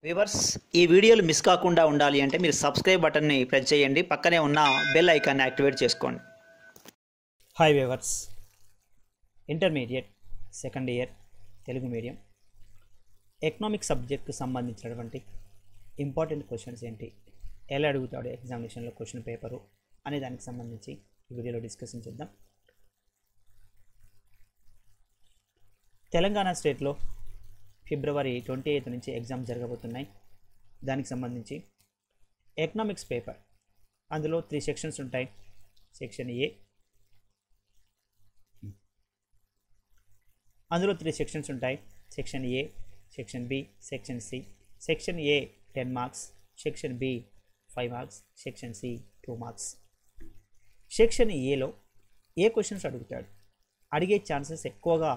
Viewers ఈ వీడియోలు miss కాకుండా ఉండాలి అంటే మీరు సబ్స్క్రైబ్ బటన్ని ప్రెస్ చేయండి, పక్కనే ఉన్న బెల్ ఐకాన్ని యాక్టివేట్ చేసుకోండి. Hi viewers, intermediate second year Telugu medium economic సబ్జెక్ట్కు సంబంధించినటువంటి ఇంపార్టెంట్ క్వశ్చన్స్ ఏంటి, ఎలా అడుగుతాడు ఎగ్జామినేషన్లో క్వశ్చన్ పేపరు అనే దానికి సంబంధించి ఈ వీడియోలో డిస్కషన్ చేద్దాం. తెలంగాణ స్టేట్లో ఫిబ్రవరి 28 నుంచి ఎగ్జామ్ జరగబోతున్నాయి. దానికి సంబంధించి ఎకనామిక్స్ పేపర్, అందులో 3 సెక్షన్స్ ఉంటాయి. సెక్షన్ ఏ, అందులో 3 సెక్షన్స్ ఉంటాయి. Section A, section B, section C. Section A 10 marks, section B 5 marks, section C 2 marks. Section ఏలో ఏ క్వశ్చన్స్ అడుగుతాడు, అడిగే ఛాన్సెస్ ఎక్కువగా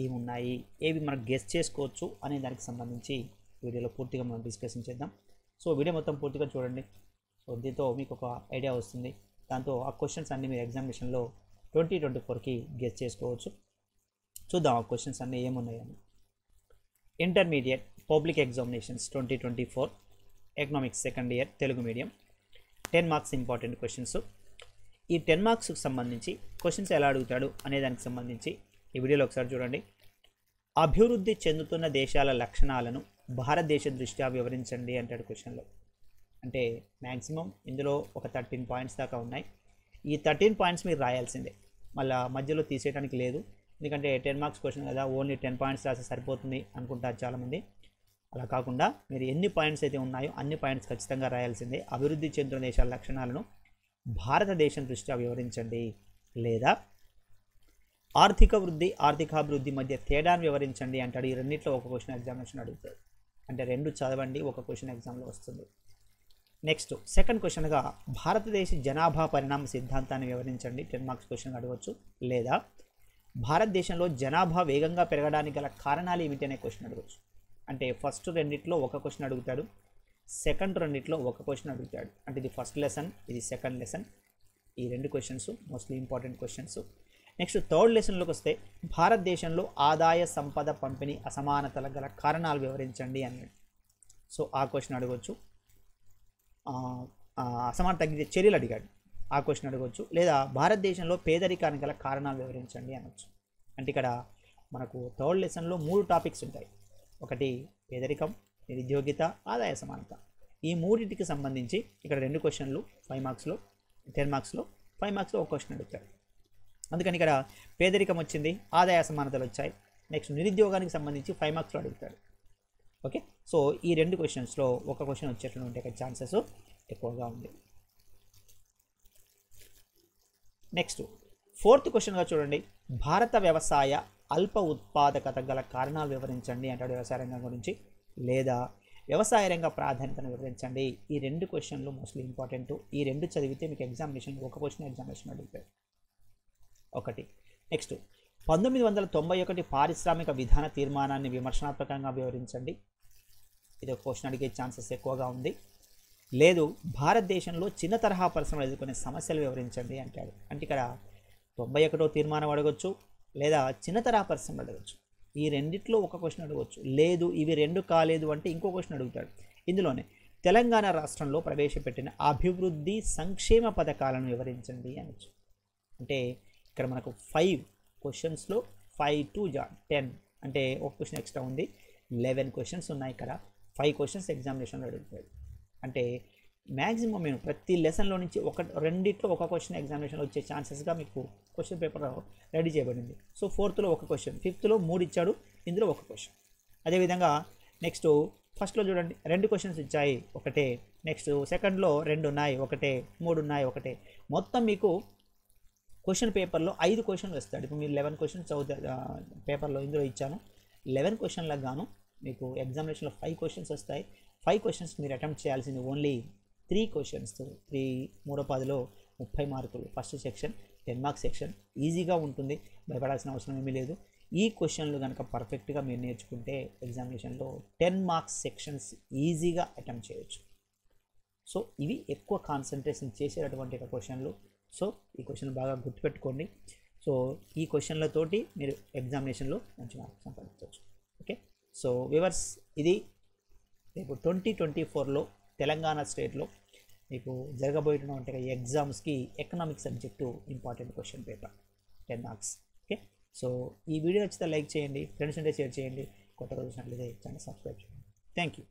ఏమున్నాయి, ఏవి మనం గెస్ చేసుకోవచ్చు అనే దానికి సంబంధించి వీడియోలో పూర్తిగా మనం డిస్కషన్ చేద్దాం. సో వీడియో మొత్తం పూర్తిగా చూడండి. సో దీంతో మీకు ఒక ఐడియా వస్తుంది. దాంతో ఆ క్వశ్చన్స్ అన్నీ మీరు ఎగ్జామినేషన్లో 2024కి గెస్ చేసుకోవచ్చు. చూద్దాం ఆ క్వశ్చన్స్ అన్నీ ఏమున్నాయని. Intermediate public examinations 2024 economics second year Telugu medium 10 marks important questions. ఈ 10 మార్క్స్కి సంబంధించి క్వశ్చన్స్ ఎలా అడుగుతాడు అనే దానికి సంబంధించి ఈ వీడియోలో ఒకసారి చూడండి. అభివృద్ధి చెందుతున్న దేశాల లక్షణాలను భారతదేశ దృష్ట్యా వివరించండి అంటాడు క్వశ్చన్లో. అంటే మ్యాక్సిమం ఇందులో ఒక 13 పాయింట్స్ దాకా ఉన్నాయి. ఈ 13 పాయింట్స్ మీరు రాయాల్సిందే, మళ్ళీ మధ్యలో తీసేయడానికి లేదు. ఎందుకంటే 10 మార్క్స్ క్వశ్చన్ కదా, ఓన్లీ 10 పాయింట్స్ రాస్తే సరిపోతుంది అనుకుంటారు చాలామంది. అలా కాకుండా మీరు ఎన్ని పాయింట్స్ అయితే ఉన్నాయో అన్ని పాయింట్స్ ఖచ్చితంగా రాయాల్సిందే. అభివృద్ధి చెందుతున్న దేశాల లక్షణాలను భారతదేశం దృష్ట్యా వివరించండి, లేదా ఆర్థిక వృద్ధి ఆర్థికాభివృద్ధి మధ్య తేడాను వివరించండి అంటాడు. ఈ రెండింటిలో ఒక క్వశ్చన్ ఎగ్జామినేషన్ అడుగుతాడు. అంటే 2 చదవండి, ఒక క్వశ్చన్ ఎగ్జామ్లో వస్తుంది. నెక్స్ట్ సెకండ్ క్వశ్చన్గా భారతదేశ జనాభా పరిణామ సిద్ధాంతాన్ని వివరించండి, 10 మార్క్స్ క్వశ్చన్ అడగవచ్చు. లేదా భారతదేశంలో జనాభా వేగంగా పెరగడానికి గల కారణాలు ఏమిటి అనే క్వశ్చన్ అడగవచ్చు. అంటే ఫస్ట్ రెండిట్లో ఒక క్వశ్చన్ అడుగుతాడు, సెకండ్ రెండిట్లో ఒక క్వశ్చన్ అడుగుతాడు. అంటే ఇది ఫస్ట్ లెసన్, ఇది సెకండ్ లెసన్. ఈ 2 questions mostly important questions. Next third లెసన్లోకి వస్తే భారతదేశంలో ఆదాయ సంపద పంపిణీ అసమానతల గల కారణాలు వివరించండి అన్నాడు. సో ఆ క్వశ్చన్ అడగవచ్చు. అసమానత తగ్గించే చర్యలు అడిగాడు, ఆ క్వశ్చన్ అడగవచ్చు. లేదా భారతదేశంలో పేదరికానికి గల కారణాలు వివరించండి అనవచ్చు. అంటే ఇక్కడ మనకు థర్డ్ లెసన్లో 3 టాపిక్స్ ఉంటాయి. ఒకటి పేదరికం, నిరుద్యోగిత, ఆదాయ సమానత. ఈ మూడింటికి సంబంధించి ఇక్కడ 2 క్వశ్చన్లు 5 మార్క్స్లో, 10 మార్క్స్లో 5 మార్క్స్లో ఒక క్వశ్చన్ అడుగుతాడు. అందుకని ఇక్కడ పేదరికం వచ్చింది, ఆదాయ సమానతలు వచ్చాయి. నెక్స్ట్ నిరుద్యోగానికి సంబంధించి 5 మార్క్స్లో అడుగుతాడు. ఓకే, సో ఈ 2 క్వశ్చన్స్లో ఒక క్వశ్చన్ వచ్చేటువంటి ఛాన్సెస్ ఎక్కువగా ఉంది. నెక్స్ట్ ఫోర్త్ క్వశ్చన్గా చూడండి. భారత వ్యవసాయ అల్ప ఉత్పాదకత గల కారణాలు వివరించండి అంటాడు వ్యవసాయ రంగం గురించి. లేదా వ్యవసాయ రంగ ప్రాధాన్యతను వివరించండి. ఈ 2 క్వశ్చన్లు మోస్ట్లీ ఇంపార్టెంట్. ఈ 2 చదివితే మీకు ఎగ్జామినేషన్ ఒక క్వశ్చన్ ఎగ్జామినేషన్ అడుగుతాడు ఒకటి. నెక్స్ట్ 1991 పారిశ్రామిక విధాన తీర్మానాన్ని విమర్శనాత్మకంగా వివరించండి. ఇది ఒక క్వశ్చన్ అడిగే ఛాన్సెస్ ఎక్కువగా ఉంది. లేదు భారతదేశంలో చిన్న తరహా పరిశ్రమలు ఎదుర్కొనే సమస్యలు వివరించండి అంటాడు. అంటే ఇక్కడ 91వ తీర్మానం అడగవచ్చు, లేదా చిన్న తరహా పరిశ్రమలు అడగవచ్చు. ఈ రెండిట్లో ఒక క్వశ్చన్ అడగవచ్చు. లేదు ఇవి 2 కాలేదు అంటే ఇంకో క్వశ్చన్ అడుగుతాడు. ఇందులోనే తెలంగాణ రాష్ట్రంలో ప్రవేశపెట్టిన అభివృద్ధి సంక్షేమ పథకాలను వివరించండి అనొచ్చు. అంటే ఇక్కడ మనకు 5 క్వశ్చన్స్లో 5 2 10, అంటే ఒక క్వశ్చన్ ఎక్స్ట్రా ఉంది. 11 క్వశ్చన్స్ ఉన్నాయి. ఇక్కడ 5 క్వశ్చన్స్ ఎగ్జామినేషన్లో అడుగుతాడు. అంటే మ్యాక్సిమం మేము ప్రతి లెసన్లో నుంచి రెండిట్లో ఒక క్వశ్చన్ ఎగ్జామినేషన్లో వచ్చే ఛాన్సెస్గా మీకు క్వశ్చన్ పేపర్ రెడీ చేయబడింది. సో 4th ఒక క్వశ్చన్, 5th 3 ఇచ్చాడు, ఇందులో ఒక క్వశ్చన్. అదేవిధంగా నెక్స్ట్ ఫస్ట్లో చూడండి 2 క్వశ్చన్స్ ఇచ్చాయి, ఒకటే. నెక్స్ట్ సెకండ్లో 2 ఉన్నాయి, ఒకటే. 3 ఉన్నాయి, ఒకటే. మొత్తం మీకు క్వశ్చన్ పేపర్లో 5 క్వశ్చన్లు వస్తాడు. ఇప్పుడు మీరు 11 క్వశ్చన్స్ చదువుతారు పేపర్లో, ఇందులో ఇచ్చాను 11 క్వశ్చన్లకు గాను మీకు ఎగ్జామినేషన్లో 5 క్వశ్చన్స్ వస్తాయి. 5 క్వశ్చన్స్ మీరు అటెంప్ట్ చేయాల్సింది ఓన్లీ 3 క్వశ్చన్స్. 3/10లో 30 మార్కులు. ఫస్ట్ సెక్షన్ 10 మార్క్స్ సెక్షన్ ఈజీగా ఉంటుంది, భయపడాల్సిన అవసరం ఏమీ లేదు. ఈ క్వశ్చన్లు కనుక పర్ఫెక్ట్గా మీరు నేర్చుకుంటే ఎగ్జామినేషన్లో 10 మార్క్స్ సెక్షన్స్ ఈజీగా అటెంప్ట్ చేయొచ్చు. సో ఇవి ఎక్కువ కాన్సన్ట్రేషన్ చేసేటటువంటి క్వశ్చన్లు. సో ఈ క్వశ్చన్ బాగా గుర్తుపెట్టుకోండి. సో ఈ క్వశ్చన్లతోటి మీరు ఎగ్జామినేషన్లో మంచి మార్క్స్ సంపాదించవచ్చు. ఓకే, సో వ్యూవర్స్ ఇది రేపు 2024లో తెలంగాణ స్టేట్లో మీకు జరగబోయేటువంటి ఎగ్జామ్స్కి economic subject important question paper 10 marks. Okay, so ఈ వీడియో నచ్చితే లైక్ చేయండి, ఫ్రెండ్స్ ఉంటే షేర్ చేయండి, కొత్తగా చూసినట్లయితే ఛానల్ సబ్స్క్రైబ్ చేయండి. Thank you.